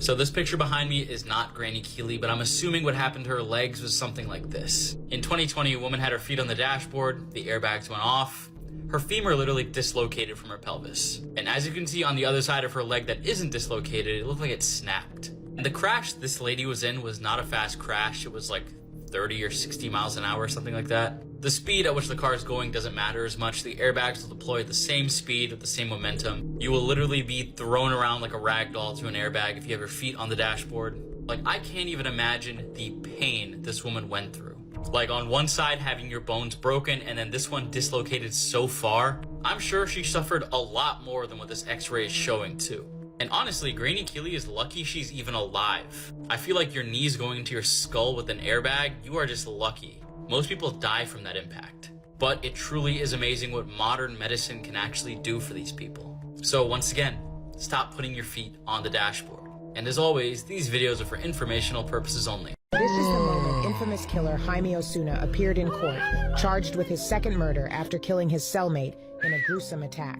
So this picture behind me is not Granny Keeley, but I'm assuming what happened to her legs was something like this. In 2020, a woman had her feet on the dashboard, the airbags went off, her femur literally dislocated from her pelvis. And as you can see on the other side of her leg that isn't dislocated, it looked like it snapped. And the crash this lady was in was not a fast crash, it was like 30 or 60 miles an hour or something like that. The speed at which the car is going doesn't matter as much. The airbags will deploy at the same speed with the same momentum. You will literally be thrown around like a rag doll to an airbag if you have your feet on the dashboard. Like, I can't even imagine the pain this woman went through. Like, on one side having your bones broken and then this one dislocated so far. I'm sure she suffered a lot more than what this x-ray is showing too. And honestly, Granny Keeley is lucky she's even alive. I feel like your knees going into your skull with an airbag, you are just lucky. Most people die from that impact. But it truly is amazing what modern medicine can actually do for these people. So once again, stop putting your feet on the dashboard. And as always, these videos are for informational purposes only. This is the moment infamous killer Jaime Osuna appeared in court, charged with his second murder after killing his cellmate in a gruesome attack.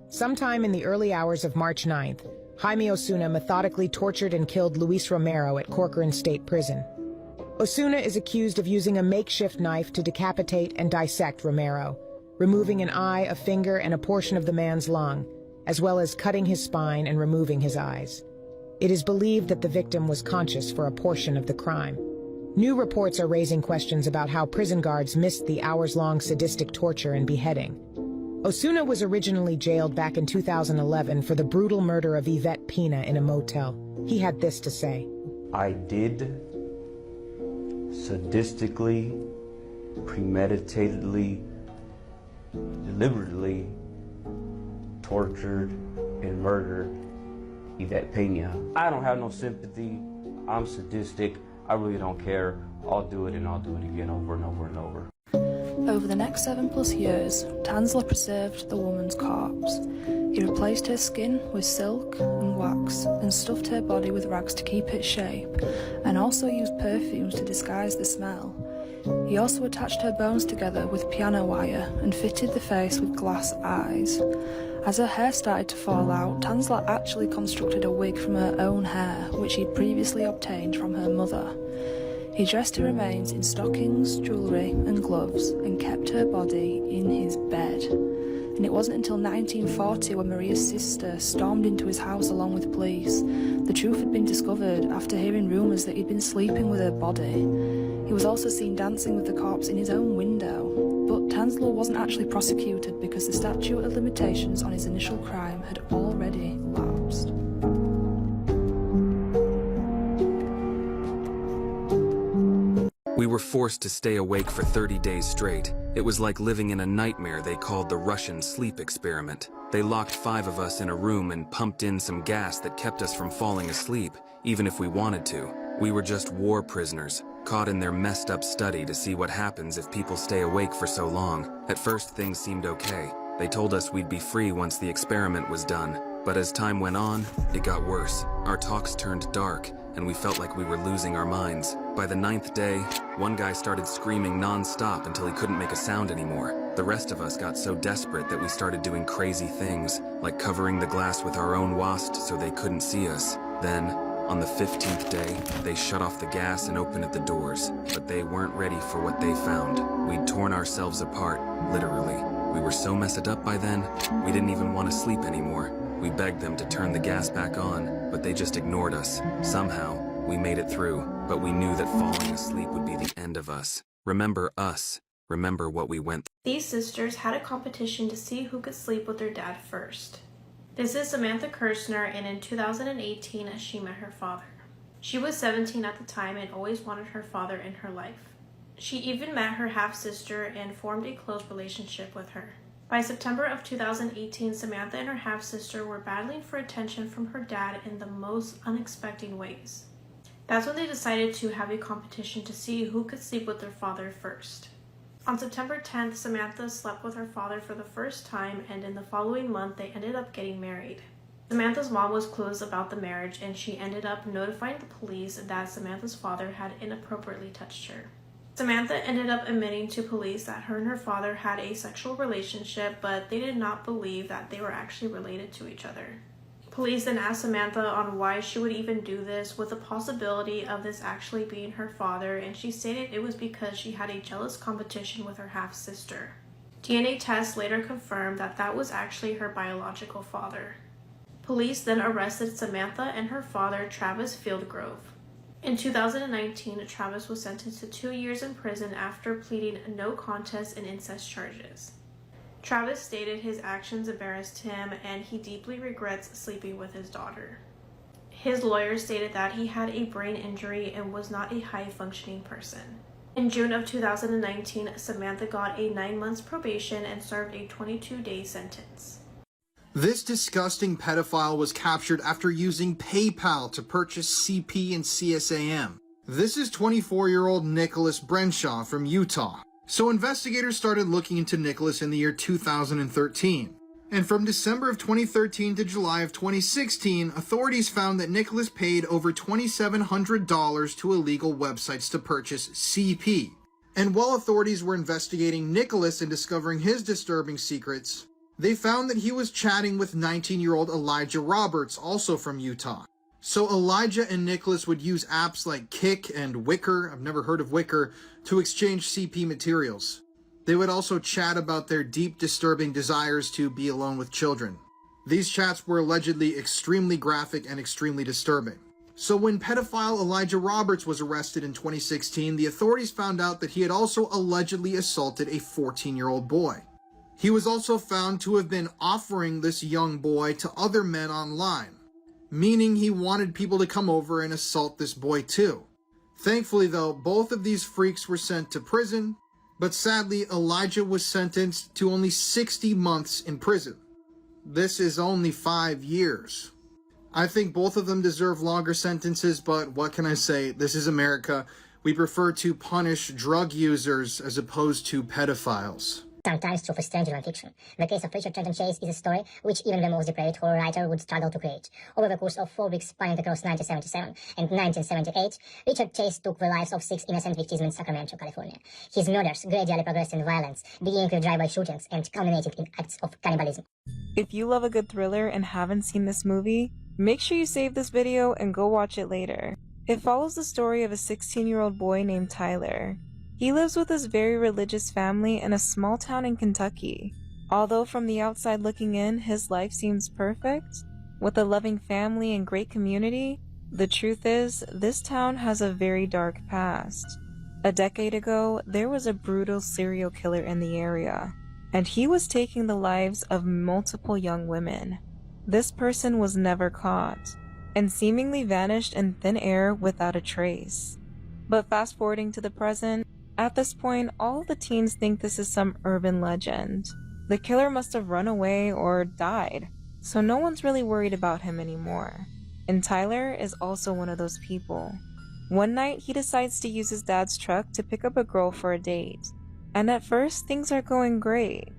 Sometime in the early hours of March 9th, Jaime Osuna methodically tortured and killed Luis Romero at Corcoran State Prison. Osuna is accused of using a makeshift knife to decapitate and dissect Romero, removing an eye, a finger, and a portion of the man's lung, as well as cutting his spine and removing his eyes. It is believed that the victim was conscious for a portion of the crime. New reports are raising questions about how prison guards missed the hours-long sadistic torture and beheading. Osuna was originally jailed back in 2011 for the brutal murder of Yvette Pina in a motel. He had this to say. I did sadistically, premeditatedly, deliberately tortured and murdered Yvette Pena. I don't have no sympathy. I'm sadistic. I really don't care. I'll do it and I'll do it again over and over and over. Over the next 7+ years, Tanzler preserved the woman's corpse. He replaced her skin with silk and wax and stuffed her body with rags to keep its shape, and also used perfumes to disguise the smell. He also attached her bones together with piano wire and fitted the face with glass eyes. As her hair started to fall out, Tanzler actually constructed a wig from her own hair, which he'd previously obtained from her mother. He dressed her remains in stockings, jewellery and gloves and kept her body in his bed. And it wasn't until 1940 when Maria's sister stormed into his house along with police. The truth had been discovered after hearing rumours that he'd been sleeping with her body. He was also seen dancing with the corpse in his own window. But Tanzler wasn't actually prosecuted because the statute of limitations on his initial crime had already lapsed. We were forced to stay awake for 30 days straight. It was like living in a nightmare they called the Russian sleep experiment. They locked 5 of us in a room and pumped in some gas that kept us from falling asleep, even if we wanted to. We were just war prisoners, caught in their messed up study to see what happens if people stay awake for so long. At first, things seemed okay. They told us we'd be free once the experiment was done. But as time went on, it got worse. Our talks turned dark, and we felt like we were losing our minds. By the 9th day, one guy started screaming non-stop until he couldn't make a sound anymore. The rest of us got so desperate that we started doing crazy things, like covering the glass with our own wasp so they couldn't see us. Then, on the 15th day, they shut off the gas and opened at the doors, but they weren't ready for what they found. We'd torn ourselves apart, literally. We were so messed up by then, we didn't even want to sleep anymore. We begged them to turn the gas back on, but they just ignored us. Somehow, we made it through, but we knew that falling asleep would be the end of us. Remember us. Remember what we went through. These sisters had a competition to see who could sleep with their dad first. This is Samantha Kirshner, and in 2018, she met her father. She was 17 at the time and always wanted her father in her life. She even met her half-sister and formed a close relationship with her. By September of 2018, Samantha and her half-sister were battling for attention from her dad in the most unexpected ways. That's when they decided to have a competition to see who could sleep with their father first. On September 10th, Samantha slept with her father for the first time, and in the following month, they ended up getting married. Samantha's mom was clueless about the marriage, and she ended up notifying the police that Samantha's father had inappropriately touched her. Samantha ended up admitting to police that her and her father had a sexual relationship, but they did not believe that they were actually related to each other. Police then asked Samantha on why she would even do this, with the possibility of this actually being her father, and she stated it was because she had a jealous competition with her half-sister. DNA tests later confirmed that that was actually her biological father. Police then arrested Samantha and her father, Travis Fieldgrove. In 2019, Travis was sentenced to 2 years in prison after pleading no contest in incest charges. Travis stated his actions embarrassed him and he deeply regrets sleeping with his daughter. His lawyer stated that he had a brain injury and was not a high-functioning person. In June of 2019, Samantha got a 9 months probation and served a 22-day sentence. This disgusting pedophile was captured after using PayPal to purchase CP and CSAM. This is 24-year-old Nicholas Brenshaw from Utah. So investigators started looking into Nicholas in the year 2013. And from December of 2013 to July of 2016, authorities found that Nicholas paid over $2,700 to illegal websites to purchase CP. And while authorities were investigating Nicholas and discovering his disturbing secrets, they found that he was chatting with 19-year-old Elijah Roberts, also from Utah. So Elijah and Nicholas would use apps like Kik and Wicker, I've never heard of Wicker, to exchange CP materials. They would also chat about their deep, disturbing desires to be alone with children. These chats were allegedly extremely graphic and extremely disturbing. So when pedophile Elijah Roberts was arrested in 2016, the authorities found out that he had also allegedly assaulted a 14-year-old boy. He was also found to have been offering this young boy to other men online, meaning he wanted people to come over and assault this boy too. Thankfully though, both of these freaks were sent to prison, but sadly Elijah was sentenced to only 60 months in prison. This is only 5 years. I think both of them deserve longer sentences, but what can I say? This is America. We prefer to punish drug users as opposed to pedophiles. Sometimes true for stranger non-fiction. The case of Richard Trenton Chase is a story which even the most depraved horror writer would struggle to create. Over the course of 4 weeks spanning across 1977 and 1978, Richard Chase took the lives of 6 innocent victims in Sacramento, California. His murders gradually progressed in violence, beginning with drive-by shootings and culminating in acts of cannibalism. If you love a good thriller and haven't seen this movie, make sure you save this video and go watch it later. It follows the story of a 16-year-old boy named Tyler. He lives with his very religious family in a small town in Kentucky. Although from the outside looking in, his life seems perfect, with a loving family and great community, the truth is, this town has a very dark past. A decade ago, there was a brutal serial killer in the area, and he was taking the lives of multiple young women. This person was never caught, and seemingly vanished in thin air without a trace. But fast forwarding to the present, at this point, all the teens think this is some urban legend. The killer must have run away or died, so no one's really worried about him anymore. And Tyler is also one of those people. One night, he decides to use his dad's truck to pick up a girl for a date. And at first, things are going great.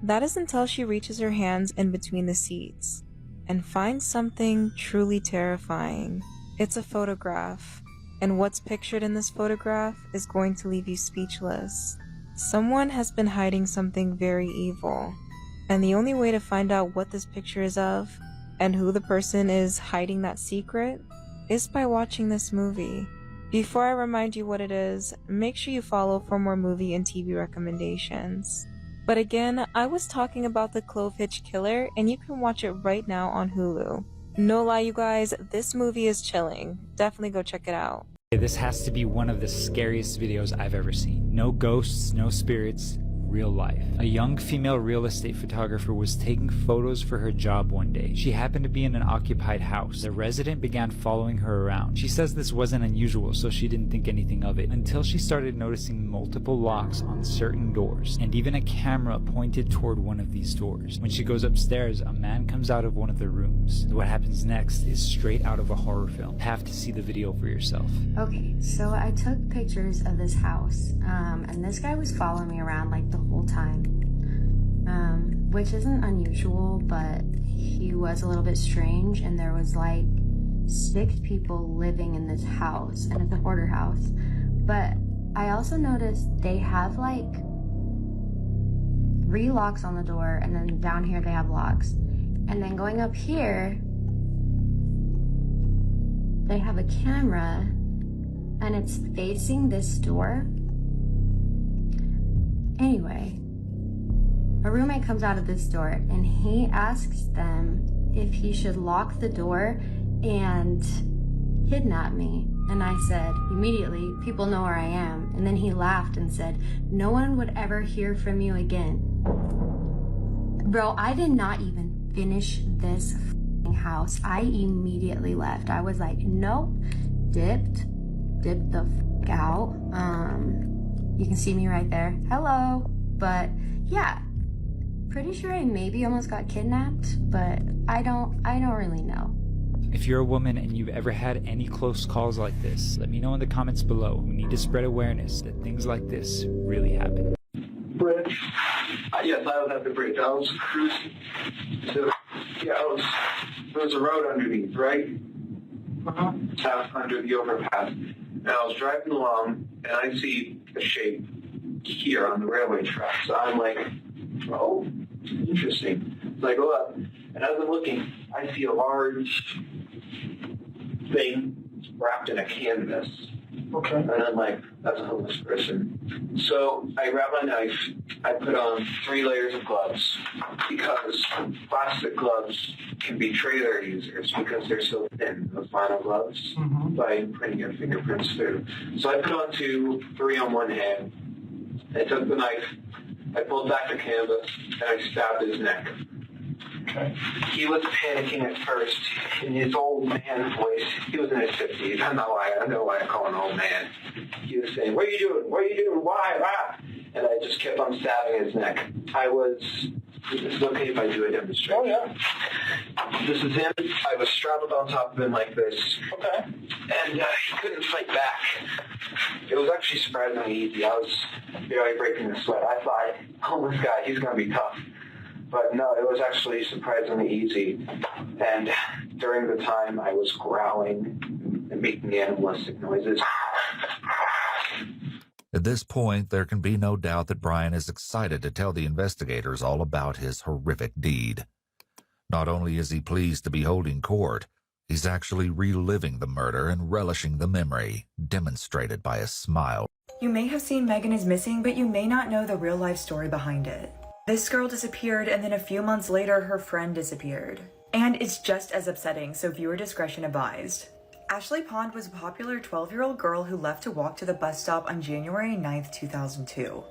That is until she reaches her hands in between the seats and finds something truly terrifying. It's a photograph. And what's pictured in this photograph is going to leave you speechless. Someone has been hiding something very evil. And the only way to find out what this picture is of, and who the person is hiding that secret, is by watching this movie. Before I remind you what it is, make sure you follow for more movie and TV recommendations. But again, I was talking about the Clove Hitch Killer, and you can watch it right now on Hulu. No lie, you guys, this movie is chilling. Definitely go check it out. This has to be one of the scariest videos I've ever seen. No ghosts, no spirits, real life. A young female real estate photographer was taking photos for her job one day. She happened to be in an occupied house. The resident began following her around. She says this wasn't unusual, so she didn't think anything of it, until she started noticing multiple locks on certain doors, and even a camera pointed toward one of these doors. When she goes upstairs, a man comes out of one of the rooms. What happens next is straight out of a horror film. You have to see the video for yourself. Okay, so I took pictures of this house, and this guy was following me around like the whole time, which isn't unusual, but he was a little bit strange, and there was like 6 people living in this house, and it's a hoarder house. But I also noticed they have like 3 locks on the door, and then down here they have locks, and then going up here they have a camera and it's facing this door. Anyway, a roommate comes out of this door and he asks them if he should lock the door and kidnap me. And I said, immediately, people know where I am. And then he laughed and said, no one would ever hear from you again. Bro, I did not even finish this house. I immediately left. I was like, nope, dipped the out. You can see me right there. Hello. But yeah, pretty sure I maybe almost got kidnapped, but I don't really know. If you're a woman and you've ever had any close calls like this, let me know in the comments below. We need to spread awareness that things like this really happen. Bridge. Yes, I was at the bridge. I was cruising. There was a road underneath, right? Under the overpass. And I was driving along, and I see a shape here on the railway tracks. So I'm like, oh, interesting. So I go up, and as I'm looking, I see a large thing wrapped in a canvas. Okay. And I'm like, that's a homeless person. So I grab my knife, I put on 3 layers of gloves, because plastic gloves can betray their users because they're so thin, those vinyl gloves, by putting your fingerprints through. So I put on 3 on one hand, I took the knife, I pulled back the canvas, and I stabbed his neck. Okay. He was panicking at first in his old man voice. He was in his 50s. I know why I call him an old man. He was saying, what are you doing? What are you doing? Why? Ah! And I just kept on stabbing his neck. Is it okay if I do a demonstration? Oh, yeah. This is him. I was straddled on top of him like this. Okay. And he couldn't fight back. It was actually surprisingly easy. I was barely breaking a sweat. I thought, oh, this guy, he's going to be tough. But no, it was actually surprisingly easy. And during the time, I was growling and making animalistic noises. At this point, there can be no doubt that Brian is excited to tell the investigators all about his horrific deed. Not only is he pleased to be holding court, he's actually reliving the murder and relishing the memory, demonstrated by a smile. You may have seen Megan is Missing, but you may not know the real-life story behind it. This girl disappeared, and then a few months later, her friend disappeared. And it's just as upsetting, so viewer discretion advised. Ashley Pond was a popular 12-year-old girl who left to walk to the bus stop on January 9th, 2002.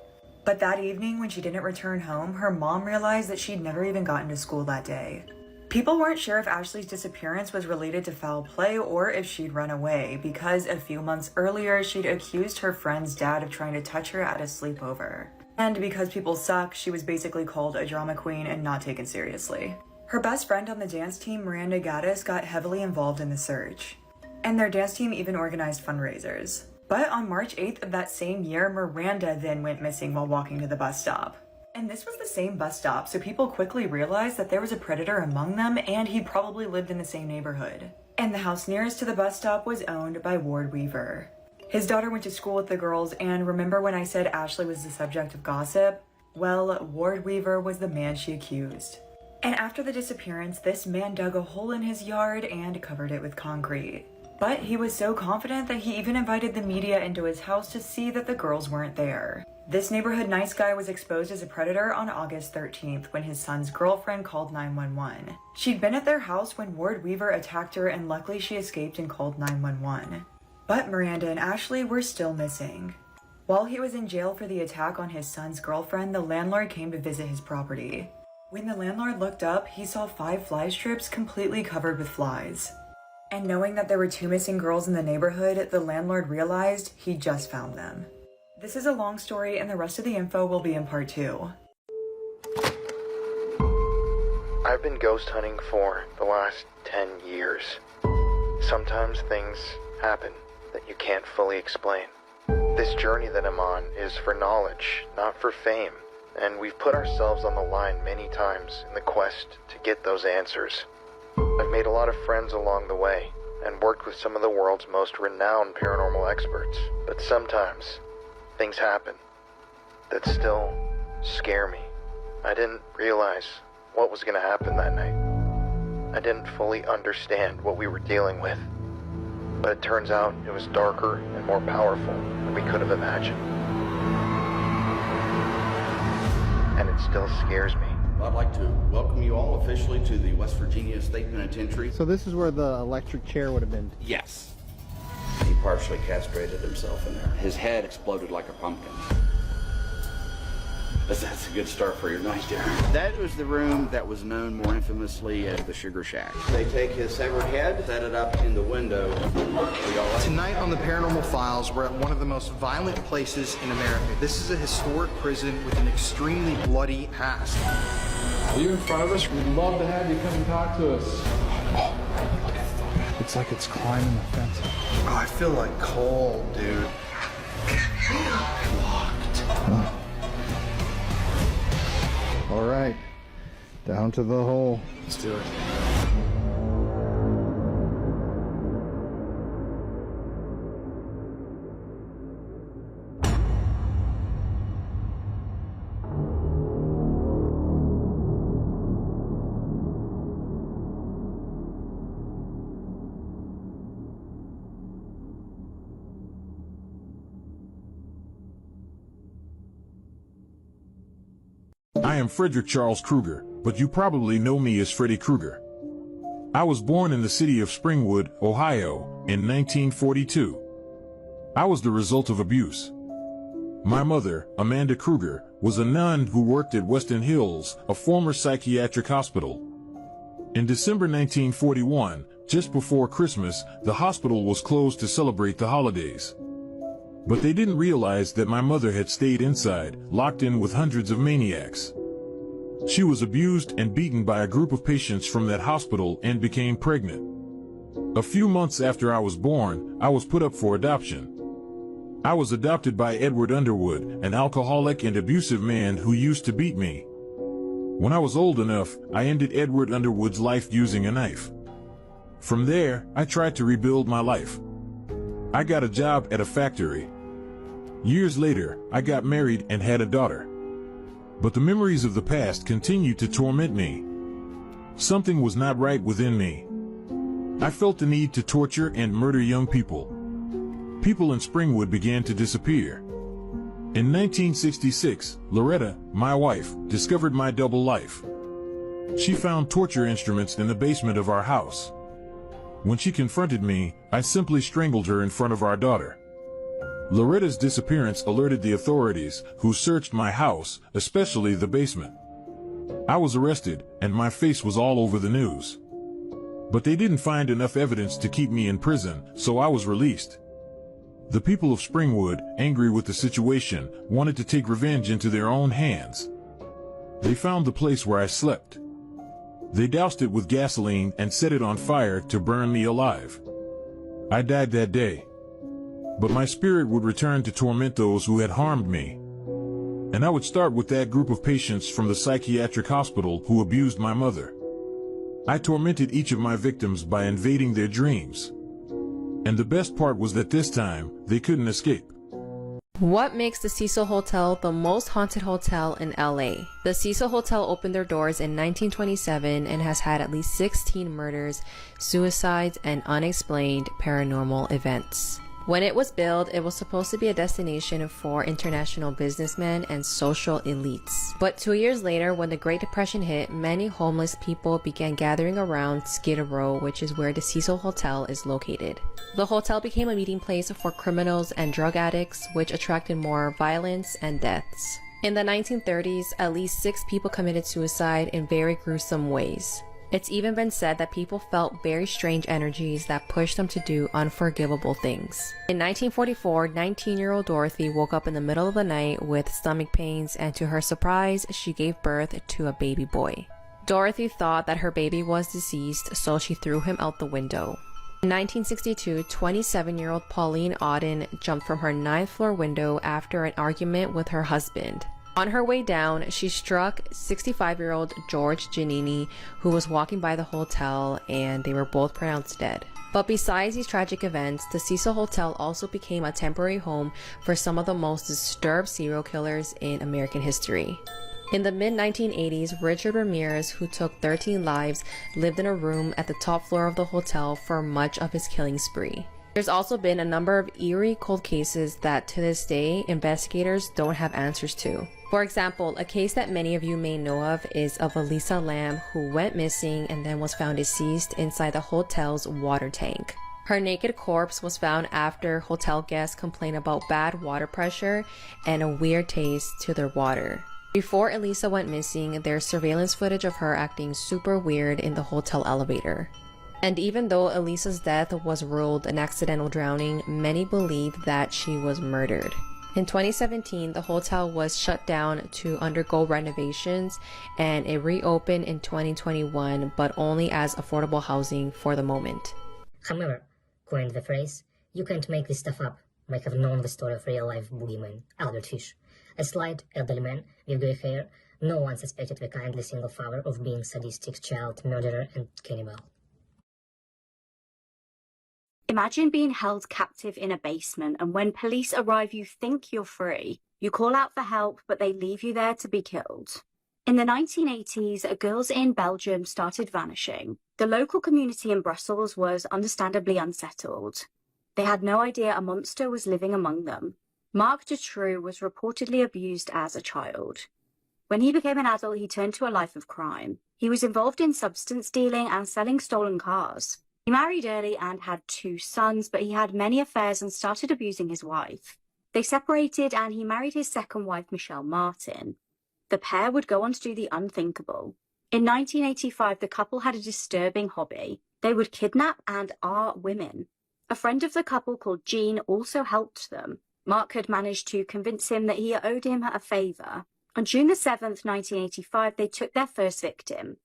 But that evening, when she didn't return home, her mom realized that she'd never even gotten to school that day. People weren't sure if Ashley's disappearance was related to foul play or if she'd run away, because a few months earlier, she'd accused her friend's dad of trying to touch her at a sleepover. And because people suck, she was basically called a drama queen and not taken seriously. Her best friend on the dance team, Miranda Gaddis, got heavily involved in the search. And their dance team even organized fundraisers. But on March 8th of that same year, Miranda then went missing while walking to the bus stop. And this was the same bus stop, so people quickly realized that there was a predator among them and he probably lived in the same neighborhood. And the house nearest to the bus stop was owned by Ward Weaver. His daughter went to school with the girls, and remember when I said Ashley was the subject of gossip? Well, Ward Weaver was the man she accused. And after the disappearance, this man dug a hole in his yard and covered it with concrete. But he was so confident that he even invited the media into his house to see that the girls weren't there. This neighborhood nice guy was exposed as a predator on August 13th when his son's girlfriend called 911. She'd been at their house when Ward Weaver attacked her, and luckily she escaped and called 911. But Miranda and Ashley were still missing. While he was in jail for the attack on his son's girlfriend, the landlord came to visit his property. When the landlord looked up, he saw 5 fly strips completely covered with flies. And knowing that there were 2 missing girls in the neighborhood, the landlord realized he just found them. This is a long story, and the rest of the info will be in part 2. I've been ghost hunting for the last 10 years. Sometimes things happen that you can't fully explain. This journey that I'm on is for knowledge, not for fame, and we've put ourselves on the line many times in the quest to get those answers. I've made a lot of friends along the way, and worked with some of the world's most renowned paranormal experts, but sometimes things happen that still scare me. I didn't realize what was going to happen that night. I didn't fully understand what we were dealing with. But it turns out it was darker and more powerful than we could have imagined. And it still scares me. I'd like to welcome you all officially to the West Virginia State Penitentiary. So this is where the electric chair would have been? Yes. He partially castrated himself in there. His head exploded like a pumpkin. That's a good start for your night there. That was the room that was known more infamously as the Sugar Shack. They take his severed head, set it up in the window. Tonight on the Paranormal Files, we're at one of the most violent places in America. This is a historic prison with an extremely bloody past. Are you in front of us? We'd love to have you come and talk to us. Oh, look at it. It's like it's climbing the fence. Oh, I feel like cold, dude. Locked. Oh. All right, down to the hole. Let's do it. I am Frederick Charles Krueger, but you probably know me as Freddy Krueger. I was born in the city of Springwood, Ohio, in 1942. I was the result of abuse. My mother, Amanda Krueger, was a nun who worked at Weston Hills, a former psychiatric hospital. In December 1941, just before Christmas, the hospital was closed to celebrate the holidays. But they didn't realize that my mother had stayed inside, locked in with hundreds of maniacs. She was abused and beaten by a group of patients from that hospital and became pregnant. A few months after I was born, I was put up for adoption. I was adopted by Edward Underwood, an alcoholic and abusive man who used to beat me. When I was old enough, I ended Edward Underwood's life using a knife. From there, I tried to rebuild my life. I got a job at a factory. Years later, I got married and had a daughter. But the memories of the past continued to torment me. Something was not right within me. I felt the need to torture and murder young people. People in Springwood began to disappear. In 1966, Loretta, my wife, discovered my double life. She found torture instruments in the basement of our house. When she confronted me, I simply strangled her in front of our daughter. Loretta's disappearance alerted the authorities, who searched my house, especially the basement. I was arrested, and my face was all over the news. But they didn't find enough evidence to keep me in prison, so I was released. The people of Springwood, angry with the situation, wanted to take revenge into their own hands. They found the place where I slept. They doused it with gasoline and set it on fire to burn me alive. I died that day. But my spirit would return to torment those who had harmed me. And I would start with that group of patients from the psychiatric hospital who abused my mother. I tormented each of my victims by invading their dreams. And the best part was that this time, they couldn't escape. What makes the Cecil Hotel the most haunted hotel in LA? The Cecil Hotel opened their doors in 1927 and has had at least 16 murders, suicides, and unexplained paranormal events. When it was built, it was supposed to be a destination for international businessmen and social elites. But 2 years later, when the Great Depression hit, many homeless people began gathering around Skid Row, which is where the Cecil Hotel is located. The hotel became a meeting place for criminals and drug addicts, which attracted more violence and deaths. In the 1930s, at least 6 people committed suicide in very gruesome ways. It's even been said that people felt very strange energies that pushed them to do unforgivable things. In 1944, 19-year-old Dorothy woke up in the middle of the night with stomach pains, and to her surprise, she gave birth to a baby boy. Dorothy thought that her baby was deceased, so she threw him out the window. In 1962, 27-year-old Pauline Auden jumped from her 9th floor window after an argument with her husband. On her way down, she struck 65-year-old George Giannini, who was walking by the hotel, and they were both pronounced dead. But besides these tragic events, the Cecil Hotel also became a temporary home for some of the most disturbed serial killers in American history. In the mid-1980s, Richard Ramirez, who took 13 lives, lived in a room at the top floor of the hotel for much of his killing spree. There's also been a number of eerie cold cases that to this day investigators don't have answers to. For example, a case that many of you may know of is of Elisa Lam, who went missing and then was found deceased inside the hotel's water tank. Her naked corpse was found after hotel guests complained about bad water pressure and a weird taste to their water. Before Elisa went missing, there's surveillance footage of her acting super weird in the hotel elevator. And even though Elisa's death was ruled an accidental drowning, many believe that she was murdered. In 2017, the hotel was shut down to undergo renovations, and it reopened in 2021, but only as affordable housing for the moment. However, coined the phrase, "You can't make this stuff up," might have known the story of real-life boogeyman Albert Fish. A slight, elderly man with grey hair, no one suspected the kindly single father of being sadistic child murderer and cannibal. Imagine being held captive in a basement, and when police arrive you think you're free. You call out for help, but they leave you there to be killed. In the 1980s, girls in Belgium started vanishing. The local community in Brussels was understandably unsettled. They had no idea a monster was living among them. Marc Dutroux was reportedly abused as a child. When he became an adult, he turned to a life of crime. He was involved in substance dealing and selling stolen cars. He married early and had 2 sons, but he had many affairs and started abusing his wife. They separated and he married his second wife, Michelle Martin. The pair would go on to do the unthinkable. In 1985, the couple had a disturbing hobby. They would kidnap and women. A friend of the couple called Jean also helped them. Marc had managed to convince him that he owed him a favour. On June 7th, 1985, they took their first victim.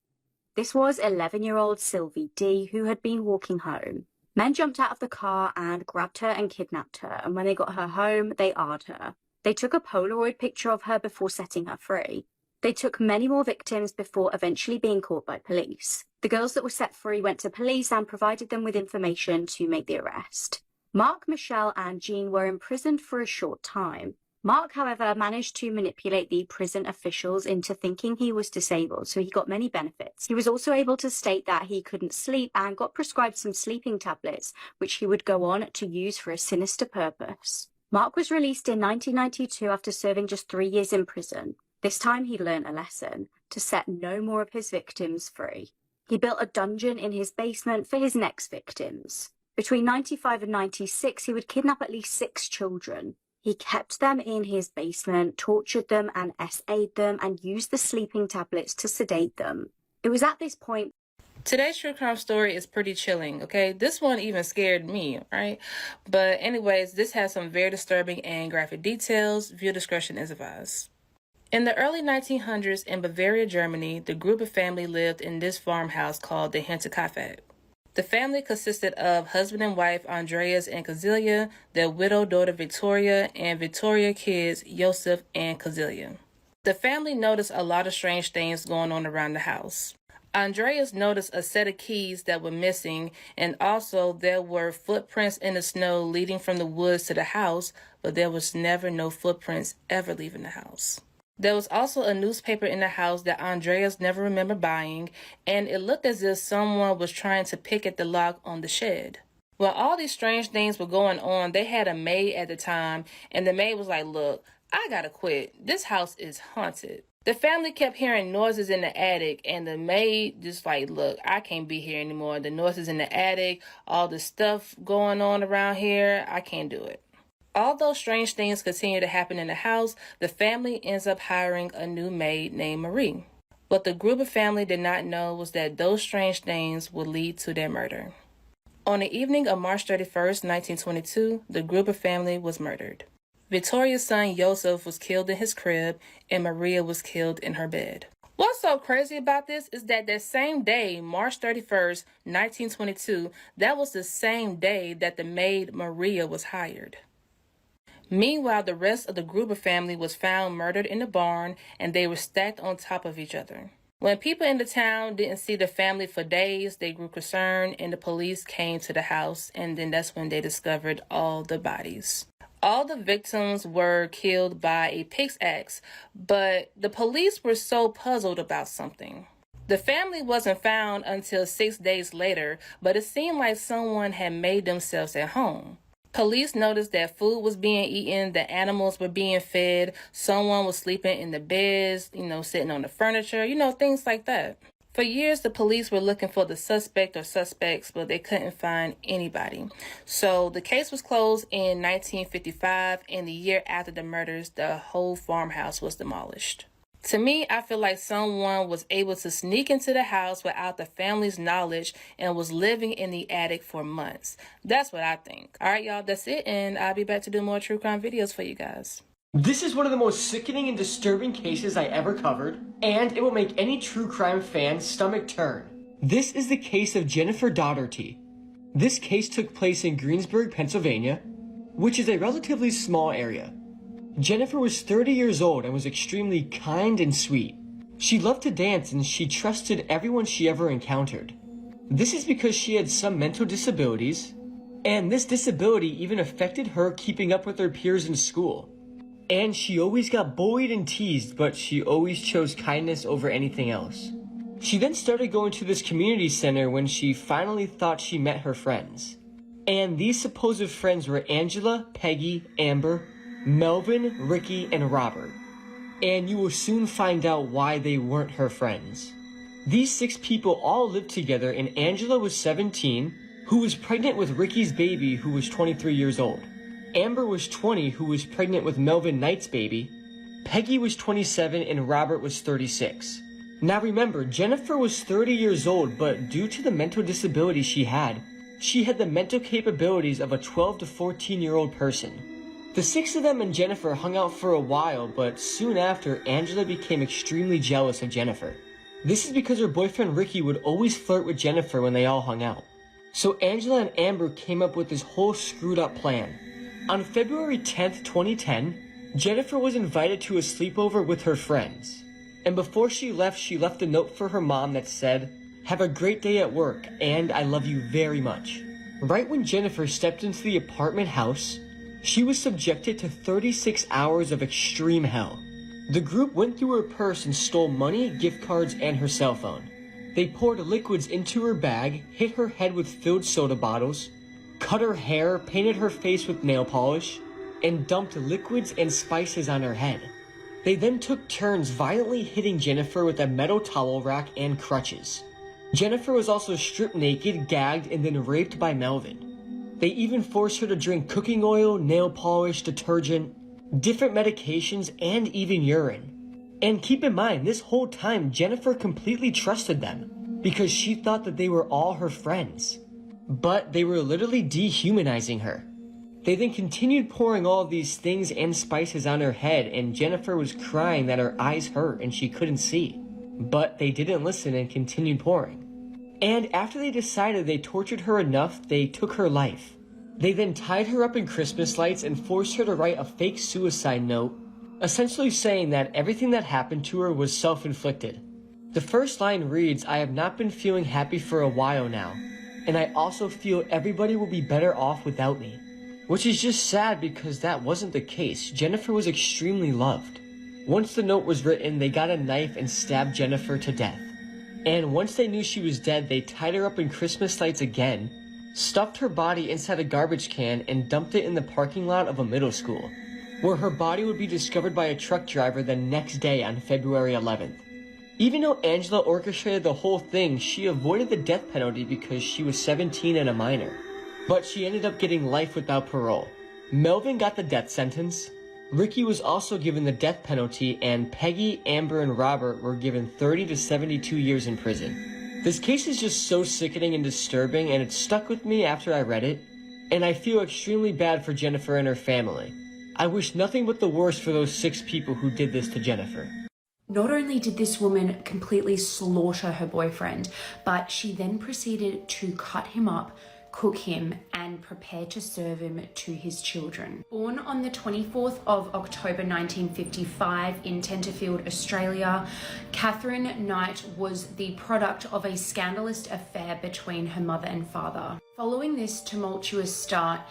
This was 11-year-old Sylvie D, who had been walking home. Men jumped out of the car and grabbed her and kidnapped her, and when they got her home, they AR'd her. They took a Polaroid picture of her before setting her free. They took many more victims before eventually being caught by police. The girls that were set free went to police and provided them with information to make the arrest. Marc, Michelle, and Jean were imprisoned for a short time. Marc, however, managed to manipulate the prison officials into thinking he was disabled, so he got many benefits. He was also able to state that he couldn't sleep and got prescribed some sleeping tablets, which he would go on to use for a sinister purpose. Marc was released in 1992 after serving just 3 years in prison. This time he learned a lesson: to set no more of his victims free. He built a dungeon in his basement for his next victims. Between 95 and 96, he would kidnap at least 6 children. He kept them in his basement, tortured them and SA'd them, and used the sleeping tablets to sedate them. It was at this point. Today's true crime story is pretty chilling, okay? This one even scared me, right? But anyways, this has some very disturbing and graphic details. Viewer discretion is advised. In the early 1900s in Bavaria, Germany, the Gruber family lived in this farmhouse called the Hinterkaifeck. The family consisted of husband and wife Andreas and Kazilia, their widowed daughter Victoria, and Victoria kids Joseph and Kazilia. The family noticed a lot of strange things going on around the house. Andreas noticed a set of keys that were missing, and also there were footprints in the snow leading from the woods to the house, but there was never no footprints ever leaving the house. There was also a newspaper in the house that Andreas never remembered buying, and it looked as if someone was trying to pick at the lock on the shed. While all these strange things were going on, they had a maid at the time, and the maid was like, "Look, I gotta quit. This house is haunted." The family kept hearing noises in the attic, and the maid just like, "Look, I can't be here anymore. The noises in the attic, all the stuff going on around here, I can't do it." Although strange things continue to happen in the house, the family ends up hiring a new maid named Marie. What the Gruber family did not know was that those strange things would lead to their murder. On the evening of March 31st, 1922, the Gruber family was murdered. Victoria's son Joseph was killed in his crib, and Maria was killed in her bed. What's so crazy about this is that same day, March 31st, 1922, that was the same day that the maid Maria was hired. Meanwhile, the rest of the Gruber family was found murdered in the barn, and they were stacked on top of each other. When people in the town didn't see the family for days, they grew concerned, and the police came to the house, and then that's when they discovered all the bodies. All the victims were killed by a pickaxe, but the police were so puzzled about something. The family wasn't found until 6 days later, but it seemed like someone had made themselves at home. Police noticed that food was being eaten, the animals were being fed, someone was sleeping in the beds, sitting on the furniture, things like that. For years, the police were looking for the suspect or suspects, but they couldn't find anybody. So the case was closed in 1955, and the year after the murders, the whole farmhouse was demolished. To me, I feel like someone was able to sneak into the house without the family's knowledge and was living in the attic for months. That's what I think. All right, y'all, that's it, and I'll be back to do more true crime videos for you guys. This is one of the most sickening and disturbing cases I ever covered, and it will make any true crime fan's stomach turn. This is the case of Jennifer Dougherty. This case took place in Greensburg, Pennsylvania, which is a relatively small area. Jennifer was 30 years old and was extremely kind and sweet. She loved to dance and she trusted everyone she ever encountered. This is because she had some mental disabilities, and this disability even affected her keeping up with her peers in school. And she always got bullied and teased, but she always chose kindness over anything else. She then started going to this community center when she finally thought she met her friends. And these supposed friends were Angela, Peggy, Amber, Melvin, Ricky, and Robert. And you will soon find out why they weren't her friends. These 6 people all lived together, and Angela was 17, who was pregnant with Ricky's baby, who was 23 years old. Amber was 20, who was pregnant with Melvin Knight's baby. Peggy was 27, and Robert was 36. Now remember, Jennifer was 30 years old, but due to the mental disability she had the mental capabilities of a 12 to 14-year-old person. The 6 of them and Jennifer hung out for a while, but soon after, Angela became extremely jealous of Jennifer. This is because her boyfriend Ricky would always flirt with Jennifer when they all hung out. So Angela and Amber came up with this whole screwed up plan. On February 10th, 2010, Jennifer was invited to a sleepover with her friends. And before she left a note for her mom that said, "Have a great day at work, and I love you very much." Right when Jennifer stepped into the apartment house, she was subjected to 36 hours of extreme hell. The group went through her purse and stole money, gift cards, and her cell phone. They poured liquids into her bag, hit her head with filled soda bottles, cut her hair, painted her face with nail polish, and dumped liquids and spices on her head. They then took turns violently hitting Jennifer with a metal towel rack and crutches. Jennifer was also stripped naked, gagged, and then raped by Melvin. They even forced her to drink cooking oil, nail polish, detergent, different medications, and even urine. And keep in mind, this whole time, Jennifer completely trusted them because she thought that they were all her friends. But they were literally dehumanizing her. They then continued pouring all of these things and spices on her head, and Jennifer was crying that her eyes hurt and she couldn't see. But they didn't listen and continued pouring. And after they decided they tortured her enough, they took her life. They then tied her up in Christmas lights and forced her to write a fake suicide note, essentially saying that everything that happened to her was self-inflicted. The first line reads, "I have not been feeling happy for a while now, and I also feel everybody will be better off without me." Which is just sad because that wasn't the case. Jennifer was extremely loved. Once the note was written, they got a knife and stabbed Jennifer to death. And once they knew she was dead, they tied her up in Christmas lights again, stuffed her body inside a garbage can, and dumped it in the parking lot of a middle school, where her body would be discovered by a truck driver the next day on February 11th. Even though Angela orchestrated the whole thing, she avoided the death penalty because she was 17 and a minor. But she ended up getting life without parole. Melvin got the death sentence. Ricky was also given the death penalty, and Peggy, Amber, and Robert were given 30 to 72 years in prison. This case is just so sickening and disturbing, and it stuck with me after I read it, and I feel extremely bad for Jennifer and her family. I wish nothing but the worst for those 6 people who did this to Jennifer. Not only did this woman completely slaughter her boyfriend, but she then proceeded to cut him up, cook him, and prepare to serve him to his children. Born on the 24th of October 1955 in Tenterfield, Australia, Catherine Knight was the product of a scandalous affair between her mother and father. Following this tumultuous start,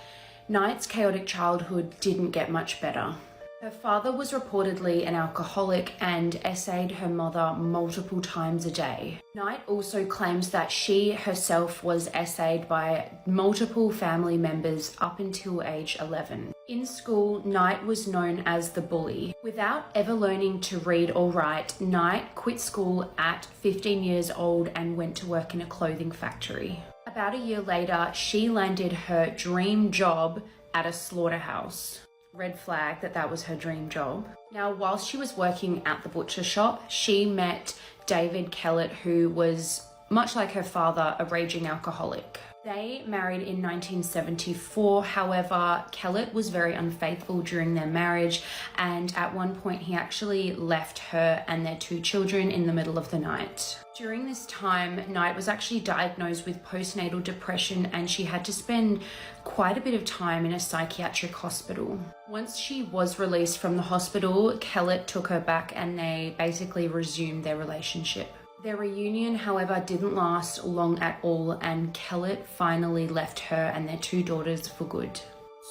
Knight's chaotic childhood didn't get much better. Her father was reportedly an alcoholic and essayed her mother multiple times a day. Knight also claims that she herself was essayed by multiple family members up until age 11. In school, Knight was known as the bully. Without ever learning to read or write, Knight quit school at 15 years old and went to work in a clothing factory. About a year later, she landed her dream job at a slaughterhouse. Red flag that was her dream job. Now, whilst she was working at the butcher shop, she met David Kellett, who was, much like her father, a raging alcoholic. They married in 1974. However, Kellett was very unfaithful during their marriage, and at one point he actually left her and their 2 children in the middle of the night. During this time, Knight was actually diagnosed with postnatal depression, and she had to spend quite a bit of time in a psychiatric hospital. Once she was released from the hospital, Kellett took her back and they basically resumed their relationship. Their reunion, however, didn't last long at all, and Kellett finally left her and their 2 daughters for good.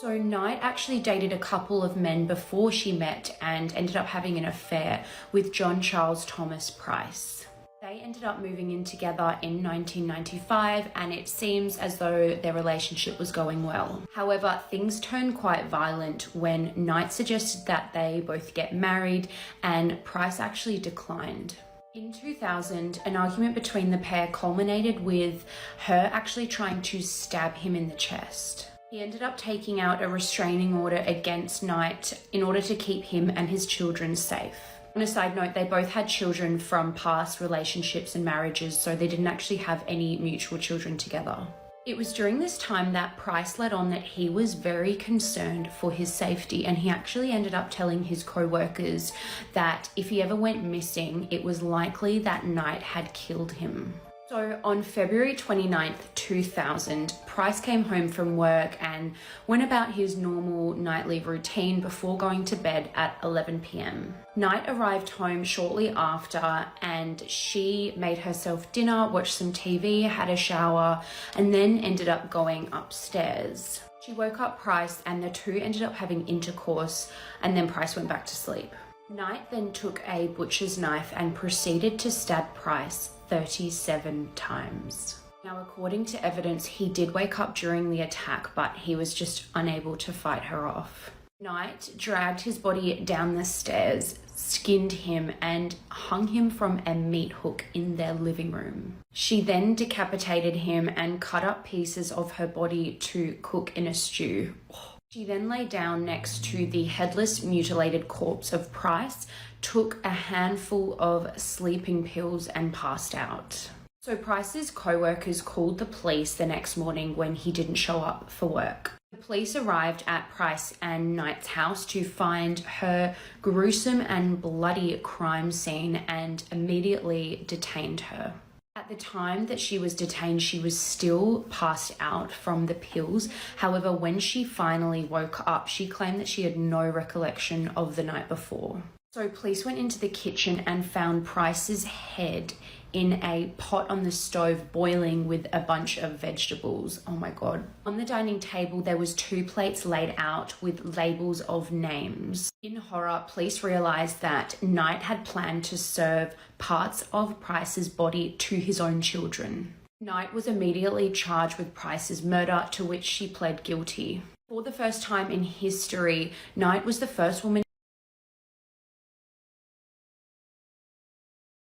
So Knight actually dated a couple of men before she met and ended up having an affair with John Charles Thomas Price. They ended up moving in together in 1995, and it seems as though their relationship was going well. However, things turned quite violent when Knight suggested that they both get married, and Price actually declined. In 2000, an argument between the pair culminated with her actually trying to stab him in the chest. He ended up taking out a restraining order against Knight in order to keep him and his children safe. On a side note, they both had children from past relationships and marriages, so they didn't actually have any mutual children together. It was during this time that Price let on that he was very concerned for his safety, and he actually ended up telling his co-workers that if he ever went missing, it was likely that Knight had killed him. So on February 29th, 2000, Price came home from work and went about his normal nightly routine before going to bed at 11 p.m. Knight arrived home shortly after, and she made herself dinner, watched some TV, had a shower, and then ended up going upstairs. She woke up Price and the 2 ended up having intercourse, and then Price went back to sleep. Knight then took a butcher's knife and proceeded to stab Price 37 times. Now, according to evidence, he did wake up during the attack, but he was just unable to fight her off. Knight dragged his body down the stairs, skinned him, and hung him from a meat hook in their living room. She then decapitated him and cut up pieces of her body to cook in a stew. She then lay down next to the headless, mutilated corpse of Price, took a handful of sleeping pills, and passed out. So Price's co-workers called the police the next morning when he didn't show up for work. The police arrived at Price and Knight's house to find her gruesome and bloody crime scene and immediately detained her. At the time that she was detained, she was still passed out from the pills. However, when she finally woke up, she claimed that she had no recollection of the night before. So police went into the kitchen and found Price's head in a pot on the stove boiling with a bunch of vegetables. Oh my God. On the dining table, there was 2 plates laid out with labels of names. In horror, police realized that Knight had planned to serve parts of Price's body to his own children. Knight was immediately charged with Price's murder, to which she pled guilty. For the first time in history, Knight was the first woman